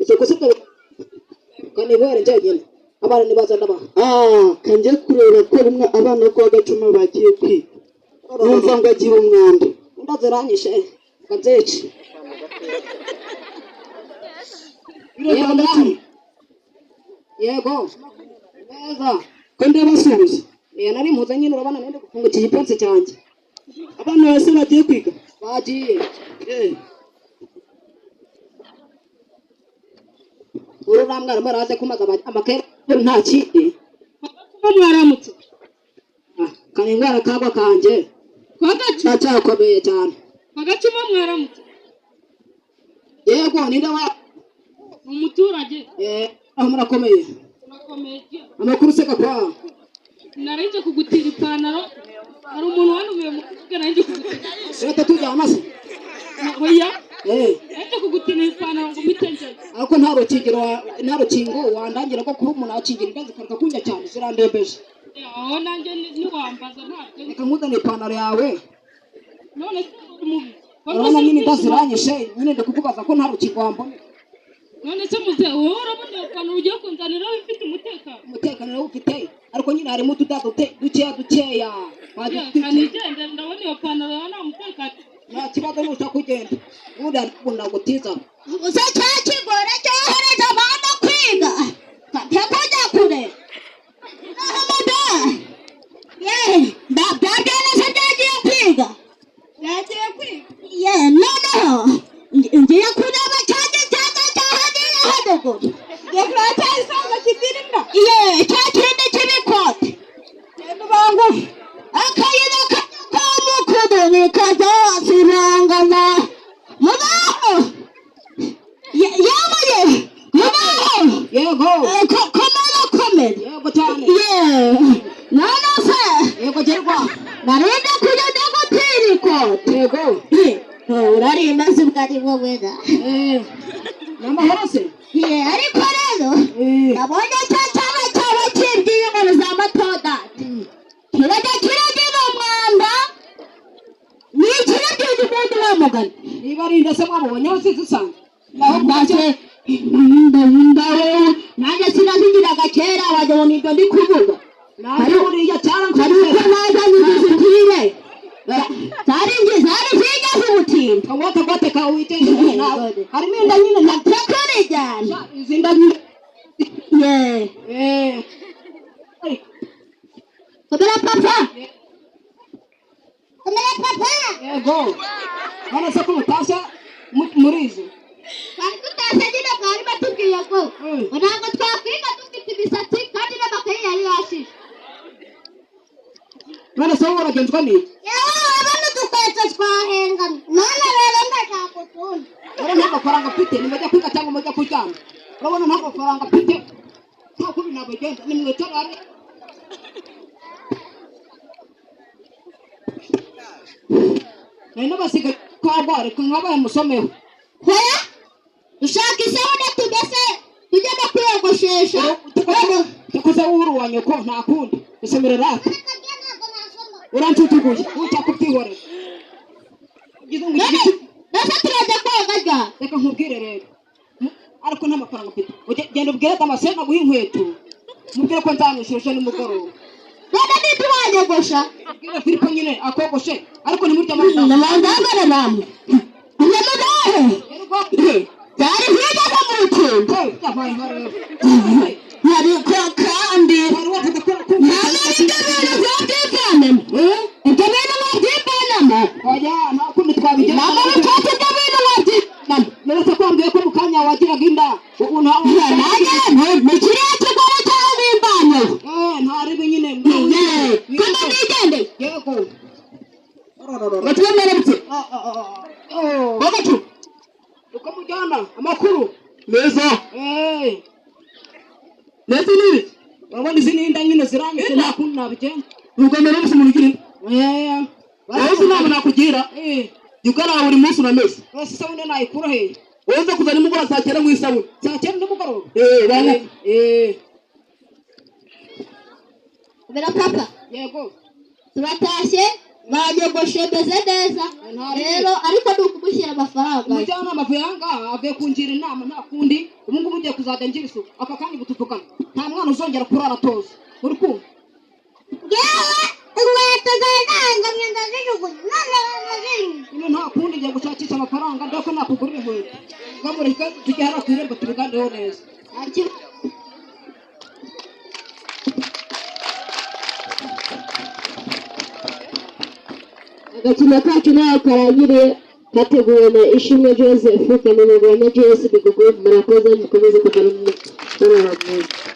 isoko sibyo kandi ngwere njyenyine abana nibaza ndaba kanje kureba ko rimwe abana ko agacuma bagiye kwiga numva ngo agira umwanda ndaziranyishe gazeci yego neza kandi abasubiza nari mpuze nyine urabana nende gufunga iki gipensi cyanjye abana bose bagiye kwiga bagiye urura mwarimu araze kumaza amakaye nta kindi kuba mwaramutse kanengara kagwa kanje cyakomeye cyane agacuma mwaramutse yego ninde wa umuturage aho murakomeye amakuru se kakwa narinje kugutira ipantaro hari umuntu wanumiye mu kuvuga narinje kugutira reka tujyana se oya narinje kugutira ipantaro ngo mitenje ariko nta rukingo wandangira ko kuba umuntu akingira inda zikareka kunjya cyane zirandembeje aho nanjye niwambaza ntabwo reka nkuzane ipantaro yawe none se umubi urabona nyine ndaziranyishe nyine ndikukubaza ko nta rukingo wambona none se muze wowe urabona iyo pantaro ugiye kunzanira ufite umutekano rero ufite ariko nyine harimo utudato dukeya kanigende ndabona iyo pantaro yawe nta mutekano nta kibazo nushaka kugenda ubundi ndakunda gutiza gusa cya kigore cyohereza abana kwiga kajya kujya kure ndabyaryanese byagiye kwiga noneho ngiye kureba cyanjye cyangwa cyahagera hadegura cya kindi cy'ibikote bangu akayira k'umukuru nikazasirangana mubaho yamuye mubaho yego komera yego cyane none se yego gerwa narinde kujya gutira ikote yego urarinda si bwari wowe da n'amahoro se ariko rero nabonye cya cyana cyawe kibwiye ngo za matodati kirajya kiragira umwanda ni ikiragira ubundi wamugana niba ari inda se mwamubonye aho usanga naho bwacye nanjye sinazigiraga kera wagira ngo nibyo ndi kuvuga naje buriya ariko nazanye igizitire zari zigeze ubutinde kagote kawe witenge nawe harimo inda nyine ntakurijyana izi nda nyine komera papa yego none se ko mutashya muri izo twari tutashye nyine bwari batubwiye ngo ntabwo twakwiga dufite imisatsi kandi n'amakaye yari yashize none se wowe uragenzwa n'iki abana dukweto twahengamye none rero ndashaka utundi rero nta mafaranga mfite nimujya kwiga cyangwa mujya kuryama urabona nta mafaranga mfite nta kubi ntabwo igenda nimwicara hamwe nari n'abasigaye kwa reka nkabaye musomeho hoya dushaka isabune tugese tujye no kwiyogoshesha tukoze uhuru wa nyoko nta kundi isomero rake urancutuguye uca kubyihorera ndetse turajya koga rya reka nkubwire rero ariko nta mafaranga mfite genda ubwire damascene aguhe inkweto mubwire ko nzamwishyushye nimugoroba none nibyo wanyogosha ubwire Filipo nyine akogoshe ariko nimurya amafaranga namandambara namwe nyamudahe byari higeze mu rukingo ariko kandi ntamerika bintu byabyivanemo ibyo bintu wabyivanamo oya nta kundi twabigira ntabwo bikoze ibyo bintu wabyivanamo neretse ko wambwiye ko mu kanya wagiraga inda ubu ntawe ni kiriya kigore cyawe bimbanyeho ntaribi nyine kuko nigendeye yego batwemeretse bagacu uko mujyana amakuru neza neza nibi urabona izi n'inda nyine zirangije nta kundi nabigenza urugamba rero umuntu ugira wowe inama nakugira jya ukaraba buri munsi unameze wese isabune nayikura he wowe uza kuza nimugoroba saa cyenda mu isabune saa cyenda nimugoroba kubera papa yego turatashye banyogoshe meze neza rero ariko ni ukumushyira amafaranga umujyanama avuye ahangaha avuye kungira inama nta kundi ubu ngubu ugiye kuzajya ngira isuku aka kanya butuvugana nta mwana uzongera kurara atoza uri kumva yewe inkweto zarangamye ndazijugunya none ino nta kundi ngiye gushakisha amafaranga ndako nakugurira inkweto ngamureka tujye hariya ku irembo tubiganireho neza agakino kacu nawe karangiriye kateguwe na Ishimwe Joseph Kanumugwa na JS Bigugu. Murakoze mukomeze kugira umukoro mwiza.